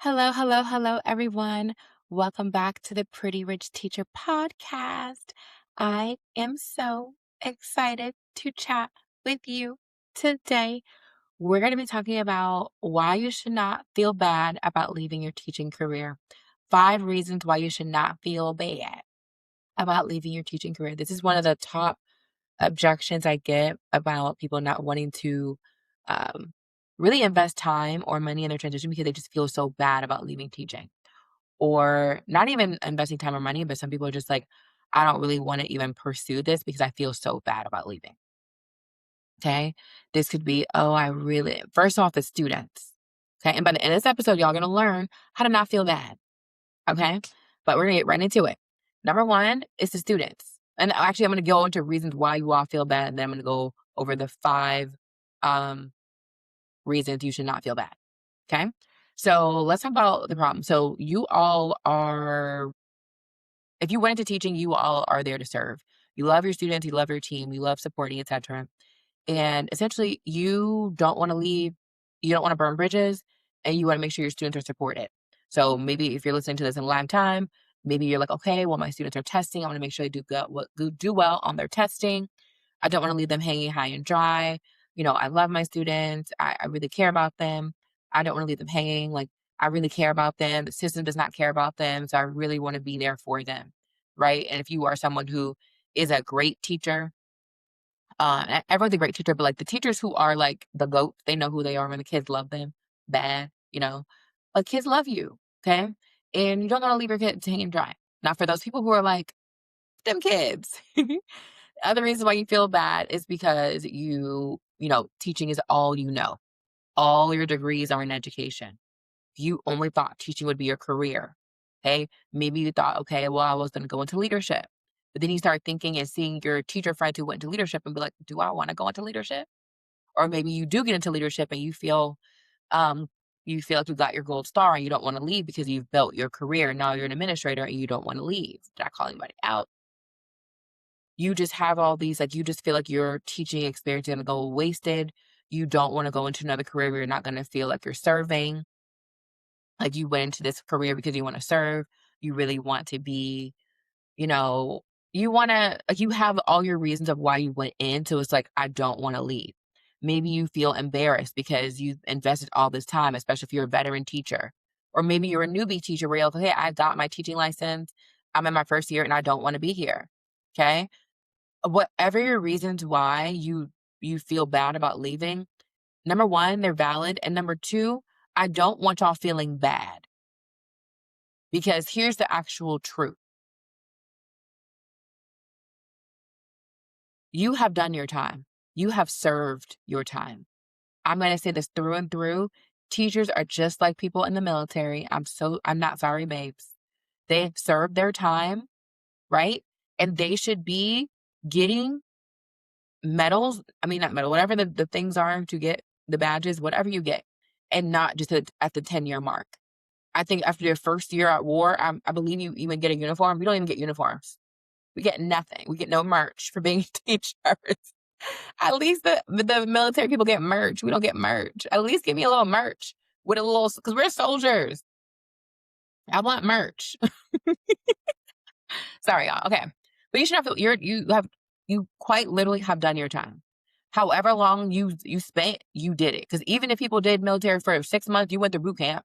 Hello, hello, hello, everyone. Welcome back to the Pretty Rich Teacher podcast. I am so excited to chat with you today. We're going to be talking about why you should not feel bad about leaving your teaching career. 5 reasons why you should not feel bad about leaving your teaching career. This is one of the top objections I get about people not wanting to um, really invest time or money in their transition because they just feel so bad about leaving teaching, or not even investing time or money, but some people are just like, I don't really want to even pursue this because I feel so bad about leaving. Okay. This could be, oh, I really, first off, the students. Okay. And by the end of this episode, y'all going to learn how to not feel bad. Okay. But we're going to get right into it. Number one is the students. And actually, I'm going to go into reasons why you all feel bad. And then I'm going to go over the 5 um, reasons you should not feel bad. Okay. So let's talk about the problem. So you all are, if you went into teaching, you all are there to serve. You love your students, you love your team, you love supporting, etc. And essentially, you don't want to leave, you don't want to burn bridges, and you want to make sure your students are supported. So maybe if you're listening to this in live time, maybe you're like, okay, well, my students are testing. I want to make sure they do well on their testing. I don't want to leave them hanging high and dry. I love my students. I really care about them. I don't want to leave them hanging. Like, I really care about them. The system does not care about them. So I really want to be there for them. Right. And if you are someone who is a great teacher, everyone's a great teacher, but like the teachers who are like the GOAT, they know who they are when the kids love them bad, Like, kids love you. Okay. And you don't want to leave your kids hanging dry. Now, for those people who are like, them kids. Other reason why you feel bad is because teaching is all you know. All your degrees are in education. You only thought teaching would be your career. Okay. Maybe you thought, okay, well, I was going to go into leadership. But then you start thinking and seeing your teacher friends who went into leadership and be like, do I want to go into leadership? Or maybe you do get into leadership and um, you feel like you got your gold star and you don't want to leave because you've built your career. And now you're an administrator and you don't want to leave. Did I call anybody out? You just have all these, like, you just feel like your teaching experience is going to go wasted. You don't want to go into another career where you're not going to feel like you're serving. Like, you went into this career because you want to serve. You really want to be, you know, you want to, like, you have all your reasons of why you went in. So it's like, I don't want to leave. Maybe you feel embarrassed because you've invested all this time, especially if you're a veteran teacher. Or maybe you're a newbie teacher where you're like, hey, I got my teaching license. I'm in my first year and I don't want to be here. Okay. Whatever your reasons why you feel bad about leaving, number 1, they're valid, and number 2, I don't want y'all feeling bad, because here's the actual truth. You have done your time. You have served your time. I'm gonna say this through and through. Teachers are just like people in the military. I'm not sorry, babes. They've served their time, right? And they should be getting medals, I mean, not medal, whatever the things are to get the badges, whatever you get, and not just at the 10-year mark. I think after your first year at war, I believe you even get a uniform. We don't even get uniforms. We get nothing. We get no merch for being teachers. At least the military people get merch. We don't get merch. At least give me a little merch with a little, because we're soldiers. I want merch. Sorry, y'all. Okay. But you should not feel you quite literally have done your time. However long you spent, you did it. Because even if people did military for 6 months, you went through boot camp.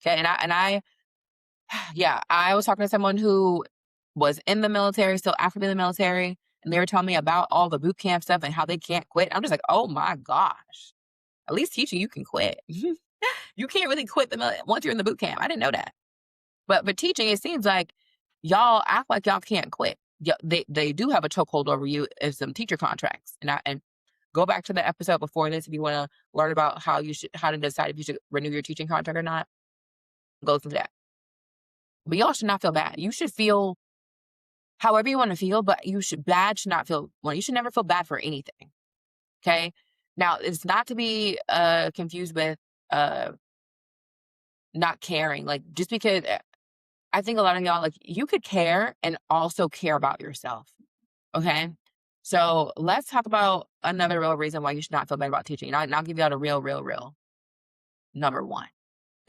Okay. And I yeah, I was talking to someone who was in the military, still after being in the military, and they were telling me about all the boot camp stuff and how they can't quit. I'm just like, oh my gosh. At least teaching you can quit. You can't really quit once you're in the boot camp. I didn't know that. But teaching, it seems like y'all act like y'all can't quit. Yeah, they do have a chokehold over you as some teacher contracts. And go back to the episode before this if you want to learn about how to decide if you should renew your teaching contract or not. Go through that. But y'all should not feel bad. You should feel however you want to feel, but bad should not feel, well, you should never feel bad for anything. Okay. Now, it's not to be confused with uh not caring. Like, just because I think a lot of y'all, like, you could care and also care about yourself. Okay. So let's talk about another real reason why you should not feel bad about teaching. And I'll give you out a real number 1.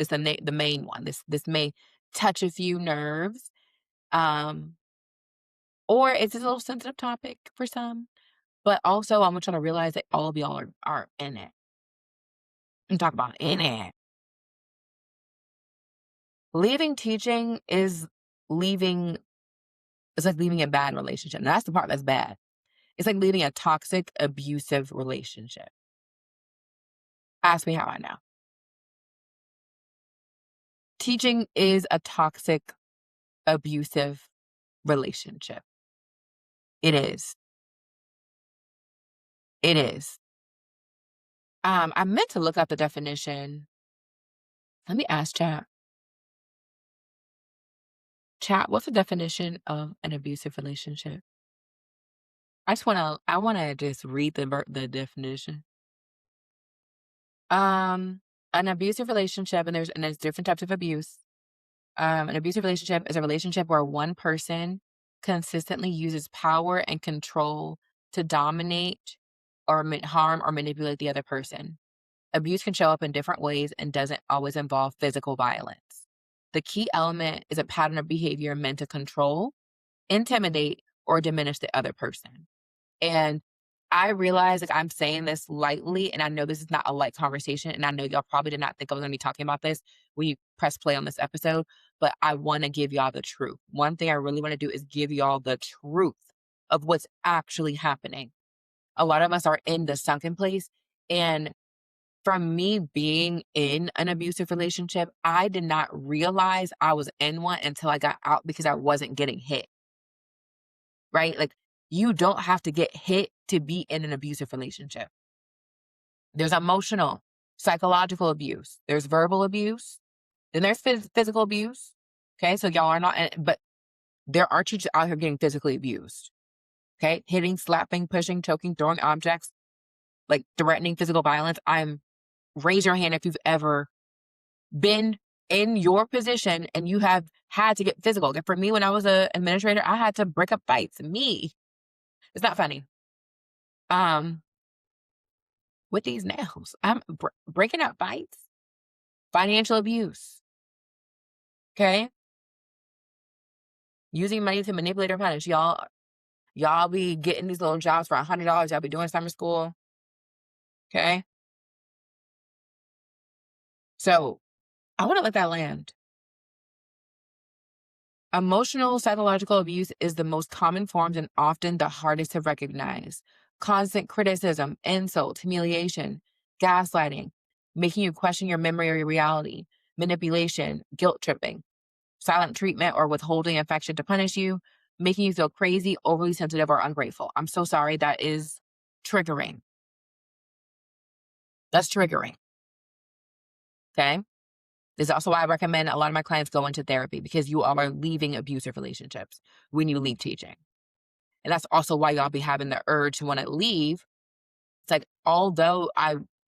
It's the main one. This may touch a few nerves, um, or it's a little sensitive topic for some. But also, I want y'all to realize that all of y'all are in it. I'm talking about in it. Leaving teaching is leaving. It's like leaving a bad relationship. And that's the part that's bad. It's like leaving a toxic, abusive relationship. Ask me how I know. Teaching is a toxic, abusive relationship. It is. It is. I meant to look up the definition. Let me ask chat. Chat, what's the definition of an abusive relationship? I wanna just read the definition. An abusive relationship, and there's different types of abuse. An abusive relationship is a relationship where one person consistently uses power and control to dominate or harm or manipulate the other person. Abuse can show up in different ways and doesn't always involve physical violence. The key element is a pattern of behavior meant to control, intimidate, or diminish the other person. And I realize, like, I'm saying this lightly, and I know this is not a light conversation, and I know y'all probably did not think I was gonna be talking about this when you press play on this episode, but I wanna give y'all the truth. One thing I really wanna do is give y'all the truth of what's actually happening. A lot of us are in the sunken place, and from me being in an abusive relationship, I did not realize I was in one until I got out because I wasn't getting hit, right? Like, you don't have to get hit to be in an abusive relationship. There's emotional, psychological abuse. There's verbal abuse. Then there's physical abuse. Okay, so y'all are not, but there are teachers out here getting physically abused. Okay, hitting, slapping, pushing, choking, throwing objects, like threatening physical violence. Raise your hand if you've ever been in your position and you have had to get physical. Like, for me, when I was an administrator, I had to break up fights. Me, it's not funny. With these nails, I'm breaking up fights, financial abuse. Okay, using money to manipulate or punish. Y'all be getting these little jobs for $100. Y'all be doing summer school. Okay, so I want to let that land. Emotional psychological abuse is the most common forms and often the hardest to recognize. Constant criticism, insult, humiliation, gaslighting, making you question your memory or your reality, manipulation, guilt tripping, silent treatment or withholding affection to punish you, making you feel crazy, overly sensitive, or ungrateful. I'm so sorry. That is triggering. That's triggering. Okay. This is also why I recommend a lot of my clients go into therapy, because you are leaving abusive relationships when you leave teaching. And that's also why y'all be having the urge to want to leave. It's like, although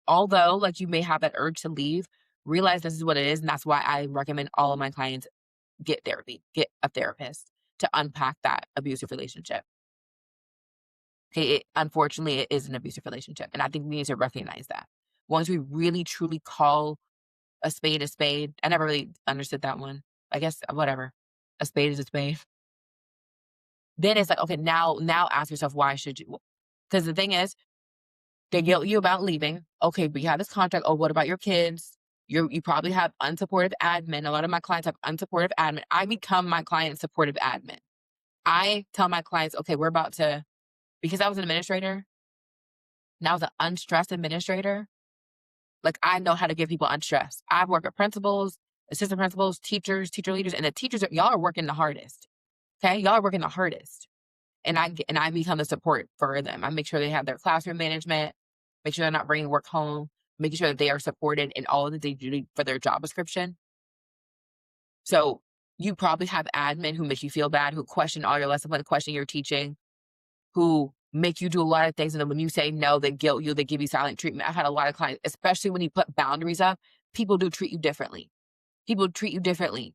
like you may have that urge to leave, realize this is what it is. And that's why I recommend all of my clients get therapy, get a therapist to unpack that abusive relationship. Okay, unfortunately, it is an abusive relationship. And I think we need to recognize that. Once we really truly call a spade, I never really understood that one. I guess, whatever. A spade is a spade. Then it's like, okay, now ask yourself, why should you? Because the thing is, they guilt you about leaving. Okay, but you have this contract. Oh, what about your kids? You probably have unsupportive admin. A lot of my clients have unsupportive admin. I become my client's supportive admin. I tell my clients, okay, we're about to, because I was an administrator, now I was an unstressed administrator. Like, I know how to give people unstressed. I've worked with principals, assistant principals, teachers, teacher leaders, and the teachers, y'all are working the hardest. Okay, y'all are working the hardest. And I become the support for them. I make sure they have their classroom management, make sure they're not bringing work home, making sure that they are supported in all that they do for their job description. So you probably have admin who make you feel bad, who question all your lesson plan, question your teaching, who make you do a lot of things. And then when you say no, they guilt you, they give you silent treatment. I've had a lot of clients, especially when you put boundaries up, people do treat you differently. People treat you differently.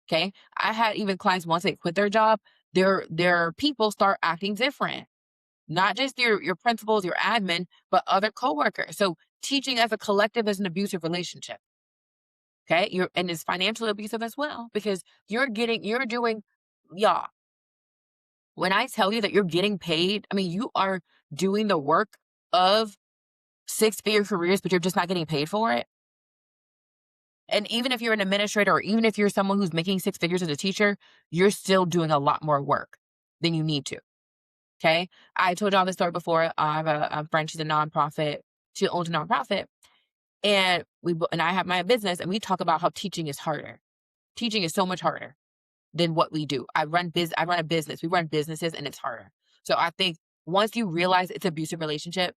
Okay. I had even clients, once they quit their job, their people start acting different. Not just your principals, your admin, but other coworkers. So teaching as a collective is an abusive relationship. Okay. And it's financially abusive as well because y'all, when I tell you that you're getting paid, I mean, you are doing the work of six-figure careers, but you're just not getting paid for it. And even if you're an administrator or even if you're someone who's making six figures as a teacher, you're still doing a lot more work than you need to. Okay. I told y'all this story before. I have a friend, she's a nonprofit. She owns a nonprofit. And I have my business, and we talk about how teaching is harder. Teaching is so much harder than what we do. I run a business. We run businesses, and it's harder. So I think once you realize it's an abusive relationship,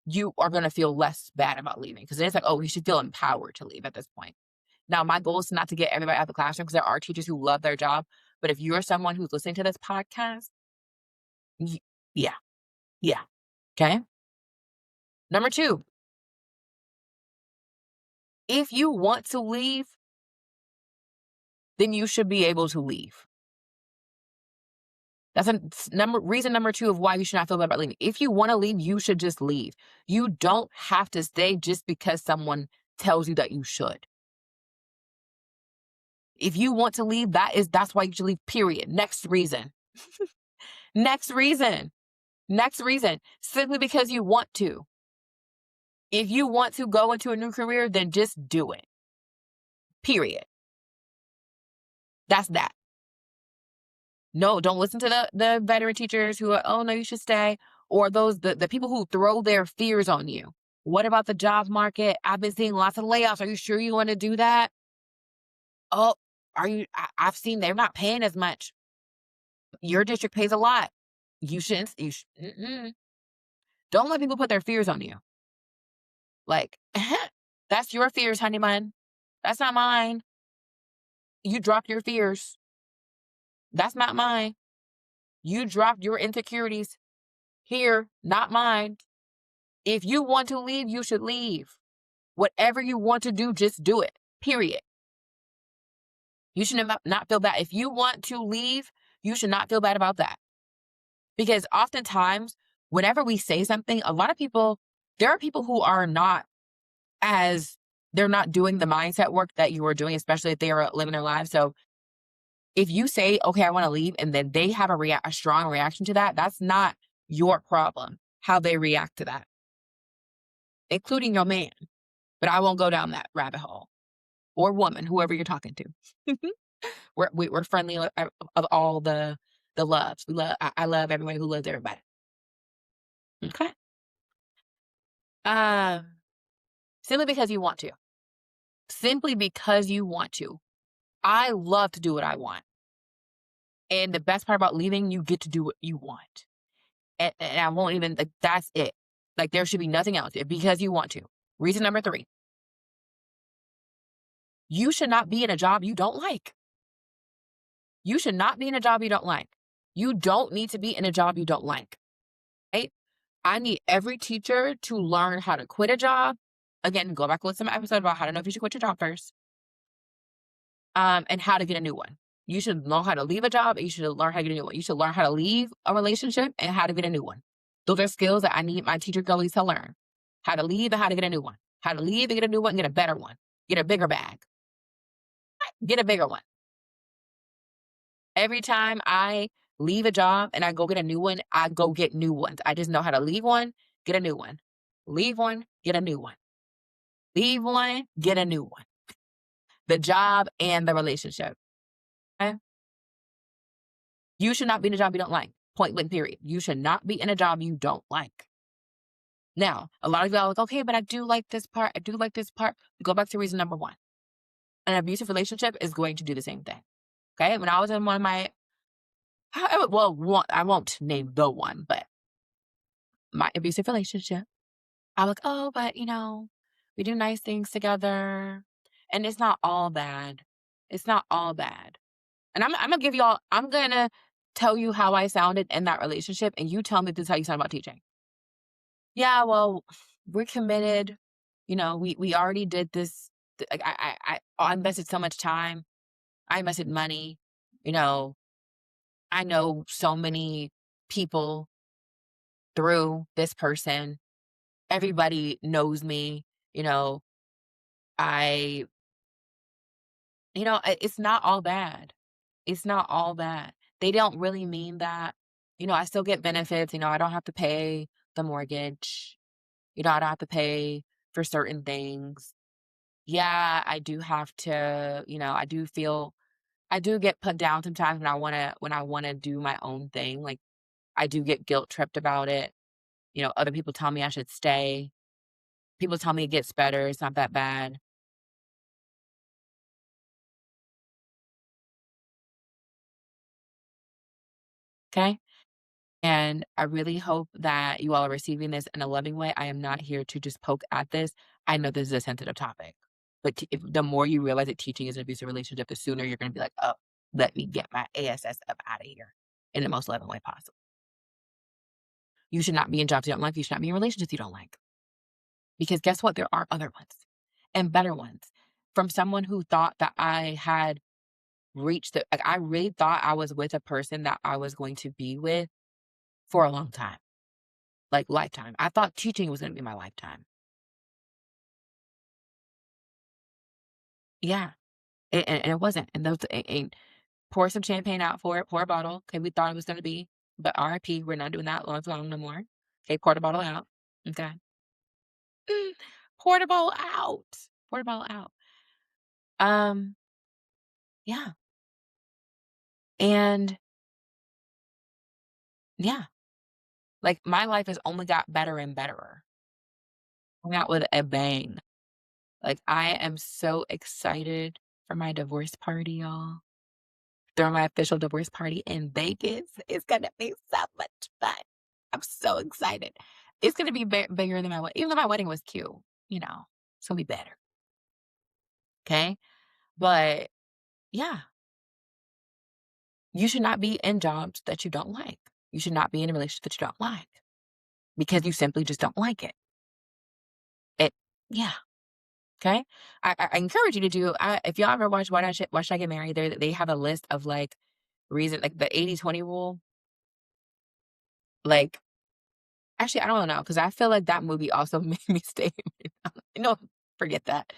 you are going to feel less bad about leaving because then it's like, oh, you should feel empowered to leave at this point. Now, my goal is not to get everybody out of the classroom because there are teachers who love their job. But if you're someone who's listening to this podcast, yeah, yeah. Okay. Number two, if you want to leave, then you should be able to leave. That's reason number two of why you should not feel bad about leaving. If you want to leave, you should just leave. You don't have to stay just because someone tells you that you should. If you want to leave, that's why you should leave, period. Next reason. Next reason. Next reason. Simply because you want to. If you want to go into a new career, then just do it. Period. That's that. No, don't listen to the veteran teachers who are, oh no, you should stay. Or the people who throw their fears on you. What about the job market? I've been seeing lots of layoffs. Are you sure you want to do that? Oh, I've seen they're not paying as much. Your district pays a lot. You shouldn't. Don't let people put their fears on you. Like, that's your fears, honey bun. That's not mine. You dropped your fears. That's not mine. You dropped your insecurities here, not mine. If you want to leave, you should leave. Whatever you want to do, just do it. Period. You should not feel bad. If you want to leave, you should not feel bad about that. Because oftentimes, whenever we say something, there are people who are not they're not doing the mindset work that you are doing, especially if they are living their lives. So if you say, okay, I want to leave, and then they have a strong reaction to that, that's not your problem, how they react to that, including your man. But I won't go down that rabbit hole. Or woman, whoever you're talking to. we're friendly of all the loves. I love everybody who loves everybody. Okay. Simply because you want to. Simply because you want to. I love to do what I want. And the best part about leaving, you get to do what you want. And I won't even, like, that's it. Like, there should be nothing else because you want to. Reason number three, you should not be in a job you don't like. You should not be in a job you don't like. You don't need to be in a job you don't like. Right? I need every teacher to learn how to quit a job. Again, go back and listen to my episode about how to know if you should quit your job first. And how to get a new one. You should know how to leave a job and you should learn how to get a new one. You should learn how to leave a relationship and how to get a new one. Those are skills that I need my teacher girlies to learn. How to leave and how to get a new one. How to leave and get a new one and get a better one. Get a bigger bag. Get a bigger one. Every time I leave a job and I go get a new one, I go get new ones. I just know how to leave one, get a new one. Leave one, get a new one. Leave one, get a new one. The job and the relationship. Okay? You should not be in a job you don't like. Point blank, period. You should not be in a job you don't like. Now, a lot of y'all are like, okay, but I do like this part. I do like this part. Go back to reason number one. An abusive relationship is going to do the same thing. Okay? When I was in one of my, I won't name the one, but my abusive relationship, I'm like, oh, but we do nice things together. And it's not all bad. It's not all bad. And I'm going to tell you how I sounded in that relationship. And you tell me this is how you sound about teaching. Yeah, well, we're committed. We already did this. Like, I invested so much time. I invested money. I know so many people through this person. Everybody knows me. I It's not all bad. It's not all bad. They don't really mean that. I still get benefits. I don't have to pay the mortgage. I don't have to pay for certain things. Yeah, I do have to, I do get put down sometimes when I wanna do my own thing. Like, I do get guilt tripped about it. Other people tell me I should stay. People tell me it gets better, it's not that bad. Okay. And I really hope that you all are receiving this in a loving way. I am not here to just poke at this. I know this is a sensitive topic, but if the more you realize that teaching is an abusive relationship, the sooner you're going to be like, oh, let me get my ASS up out of here in the most loving way possible. You should not be in jobs you don't like. You should not be in relationships you don't like. Because guess what? There are other ones and better ones. From someone who thought that I had reached like, I really thought I was with a person that I was going to be with for a long time. Like, lifetime. I thought teaching was gonna be my lifetime. Yeah, and it wasn't, and those and pour some champagne out for it, pour a bottle. Okay, we thought it was gonna be, but RIP, we're not doing that long no more. Okay, pour the bottle out. Okay. Mm, pour the bottle out. Pour the bottle out. Um, yeah, and yeah, like, my life has only got better and betterer. Coming out with a bang. Like, I am so excited for my divorce party, y'all. Throw my official divorce party in Vegas. It's gonna be so much fun. I'm so excited. It's gonna be bigger than my wedding. Even though my wedding was cute, it's gonna be better. Okay. But yeah, you should not be in jobs that you don't like. You should not be in a relationship that you don't like because you simply just don't like it. It, yeah. Okay. I encourage you to do, if y'all ever watch Why Should I Get Married? They have a list of like reason, like the 80/20 rule. Like, actually, I don't know, because I feel like that movie also made me stay no, forget that.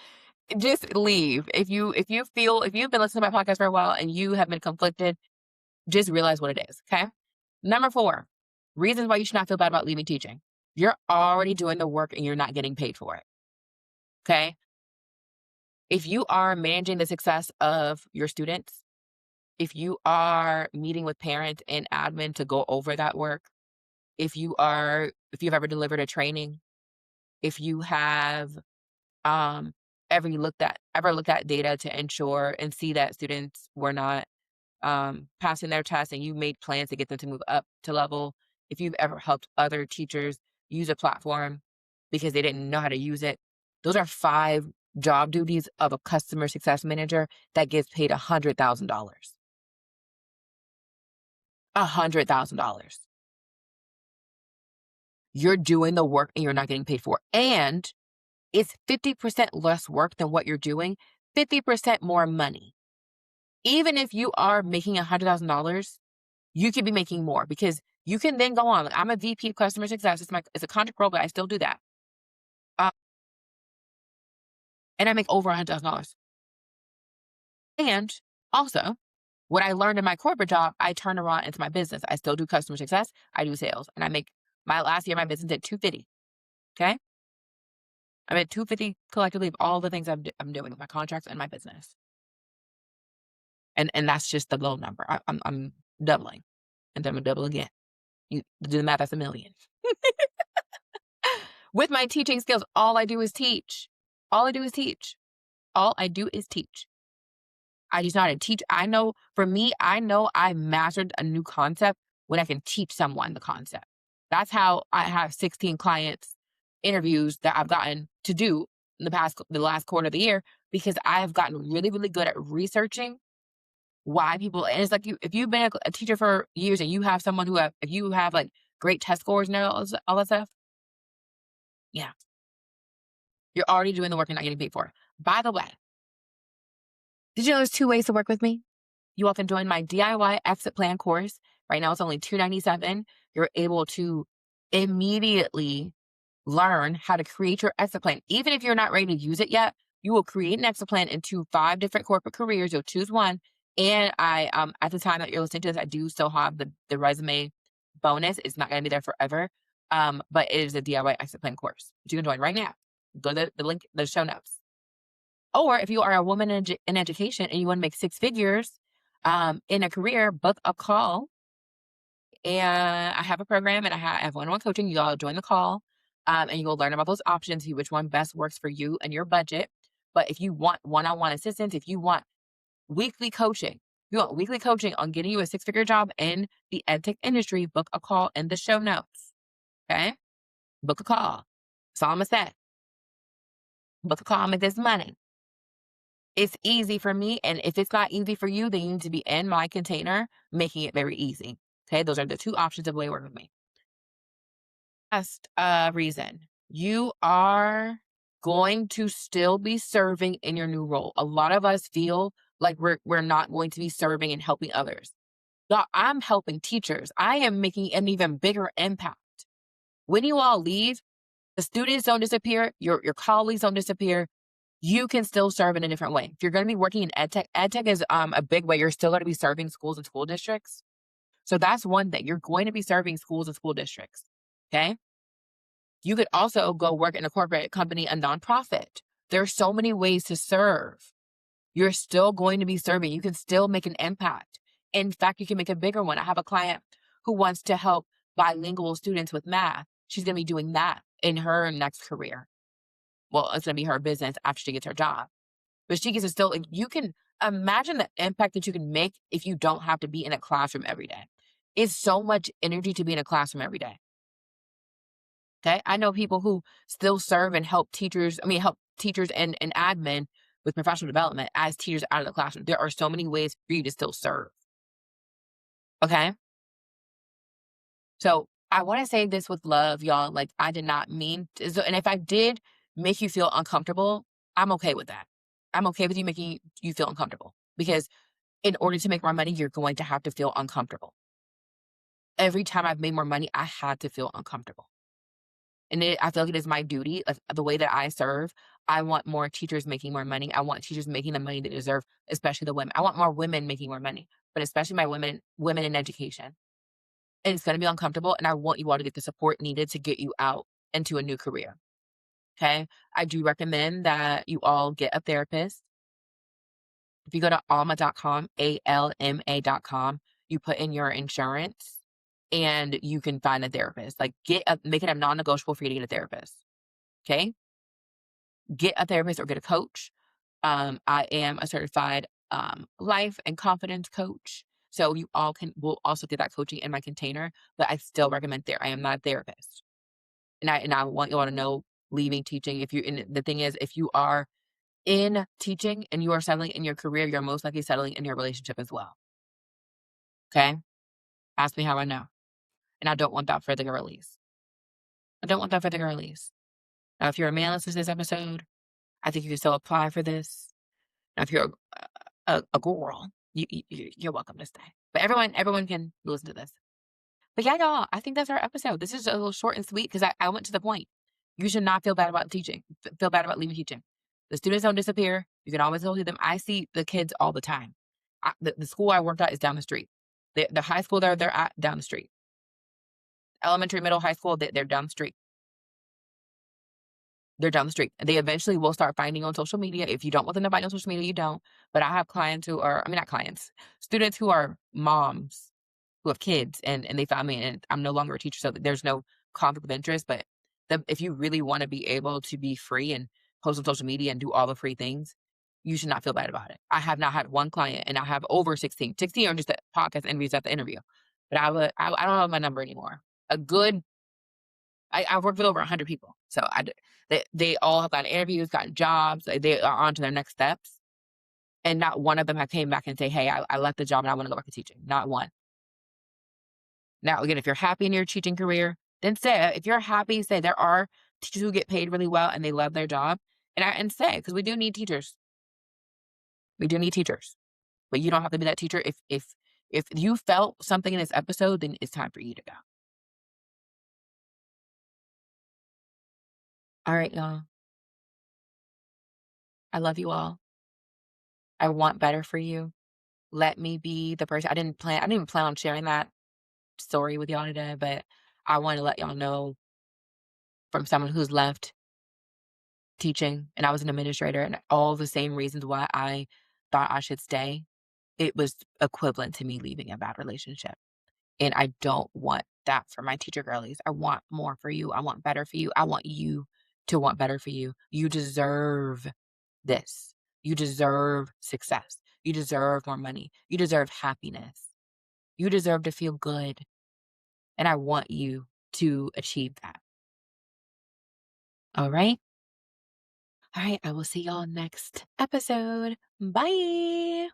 Just leave. If you've been listening to my podcast for a while and you have been conflicted, just realize what it is, okay? Number 4, reasons why you should not feel bad about leaving teaching. You're already doing the work and you're not getting paid for it, okay? If you are managing the success of your students, if you are meeting with parents and admin to go over that work, if you've ever delivered a training, if you have um, ever looked at data to ensure and see that students were not passing their tests and you made plans to get them to move up to level. If you've ever helped other teachers use a platform because they didn't know how to use it, those are 5 job duties of a customer success manager that gets paid $100,000. $100,000. You're doing the work and you're not getting paid for it. And it's 50% less work than what you're doing, 50% more money. Even if you are making $100,000, you could be making more because you can then go on. Like, I'm a VP of customer success. It's a contract role, but I still do that. Uh, and I make over $100,000. And also, what I learned in my corporate job, I turn around into my business. I still do customer success. I do sales, and I make my last year my business did 250. Okay, I'm at 250 collectively of all the things I'm doing, my contracts and my business. And that's just the low number. I'm doubling, and then I'm gonna double again. You do the math, that's a million. With my teaching skills, all I do is teach. All I do is teach. All I do is teach. I just know how to teach. I know for me, I know I mastered a new concept when I can teach someone the concept. That's how I have 16 clients interviews that I've gotten to do in the last quarter of the year because I have gotten really, really good at researching why people, and it's like if you've been a teacher for years and you have someone if you have like great test scores and all that stuff, yeah, you're already doing the work and not getting paid for it. By the way, did you know there's 2 ways to work with me? You all can join my DIY exit plan course. Right now it's only $297. You're able to immediately learn how to create your exit plan. Even if you're not ready to use it yet, You will create an exit plan into 5 different corporate careers. You'll choose one. And I at the time that you're listening to this, I do still have the resume bonus. It's not gonna be there forever. But it is a DIY exit plan course that you can join right now. Go to the link, the show notes. Or if you are a woman in education and you want to make 6 figures in a career, book a call. And I have a program and I have one-on-one coaching. You all join the call and you'll learn about those options, see which one best works for you and your budget. But if you want one-on-one assistance, if you want weekly coaching, if you want weekly coaching on getting you a 6-figure job in the edtech industry, book a call in the show notes. Okay? Book a call. That's all I'm gonna say. Book a call, make this money. It's easy for me, and if it's not easy for you, then you need to be in my container, making it very easy. Okay, those are the 2 options of way work with me. Last reason, you are going to still be serving in your new role. A lot of us feel like we're not going to be serving and helping others. Y'all, I'm helping teachers. I am making an even bigger impact. When you all leave, the students don't disappear, your colleagues don't disappear. You can still serve in a different way. If you're going to be working in edtech is a big way. You're still going to be serving schools and school districts. So that's one thing. You're going to be serving schools and school districts. Okay. You could also go work in a corporate company, a nonprofit. There are so many ways to serve. You're still going to be serving. You can still make an impact. In fact, you can make a bigger one. I have a client who wants to help bilingual students with math. She's going to be doing that in her next career. Well, it's going to be her business after she gets her job. But she gets to still, you can imagine the impact that you can make if you don't have to be in a classroom every day. It's so much energy to be in a classroom every day. Okay. I know people who still serve and help teachers, help teachers and admin with professional development as teachers out of the classroom. There are so many ways for you to still serve. Okay. So I want to say this with love, y'all. Like, I did not mean to, and if I did make you feel uncomfortable, I'm okay with that. I'm okay with you making you feel uncomfortable because in order to make more money, you're going to have to feel uncomfortable. Every time I've made more money, I had to feel uncomfortable. And I feel like it is my duty, the way that I serve. I want more teachers making more money. I want teachers making the money they deserve, especially the women. I want more women making more money, but especially my women in education. And it's going to be uncomfortable. And I want you all to get the support needed to get you out into a new career. Okay. I do recommend that you all get a therapist. If you go to alma.com, ALMA.com, you put in your insurance and you can find a therapist. Like, make it a non-negotiable for you to get a therapist. Okay. Get a therapist or get a coach. I am a certified life and confidence coach. So you all will also get that coaching in my container, but I still recommend there. I am not a therapist. And I want you all to know, leaving teaching, and the thing is, if you are in teaching and you are settling in your career, you're most likely settling in your relationship as well. Okay? Ask me how I know. And I don't want that for the girlies. I don't want that for the girlies. Now, if you're a man listening to this episode, I think you can still apply for this. Now, if you're a girl, you're welcome to stay. But everyone can listen to this. But yeah, y'all, I think that's our episode. This is a little short and sweet because I went to the point. You should not feel bad about teaching, feel bad about leaving teaching. The students don't disappear. You can always go to them. I see the kids all the time. The school I worked at is down the street. The high school they're at, down the street. Elementary, middle, high school, they're down the street. They're down the street. They eventually will start finding on social media. If you don't want them to find on social media, you don't. But I have clients who are, not clients, students who are moms who have kids and they found me and I'm no longer a teacher. So there's no conflict of interest. But if you really want to be able to be free and post on social media and do all the free things, you should not feel bad about it. I have not had one client and I have over 16. 16 are just the podcast interviews at the interview. But I don't have my number anymore. I've worked with over 100 people. So they all have gotten interviews, gotten jobs. They are on to their next steps. And not one of them have came back and say, hey, I left the job and I want to go back to teaching. Not one. Now, again, if you're happy in your teaching career, then say it. If you're happy, say there are teachers who get paid really well and they love their job. And say, because we do need teachers. We do need teachers. But you don't have to be that teacher. If you felt something in this episode, then it's time for you to go. All right, y'all. I love you all. I want better for you. Let me be the person. I didn't even plan on sharing that story with y'all today, but I want to let y'all know from someone who's left teaching and I was an administrator and all the same reasons why I thought I should stay. It was equivalent to me leaving a bad relationship. And I don't want that for my teacher girlies. I want more for you. I want better for you. I want you to want better for you. You deserve this. You deserve success. You deserve more money. You deserve happiness. You deserve to feel good. And I want you to achieve that. All right. All right. I will see y'all next episode. Bye.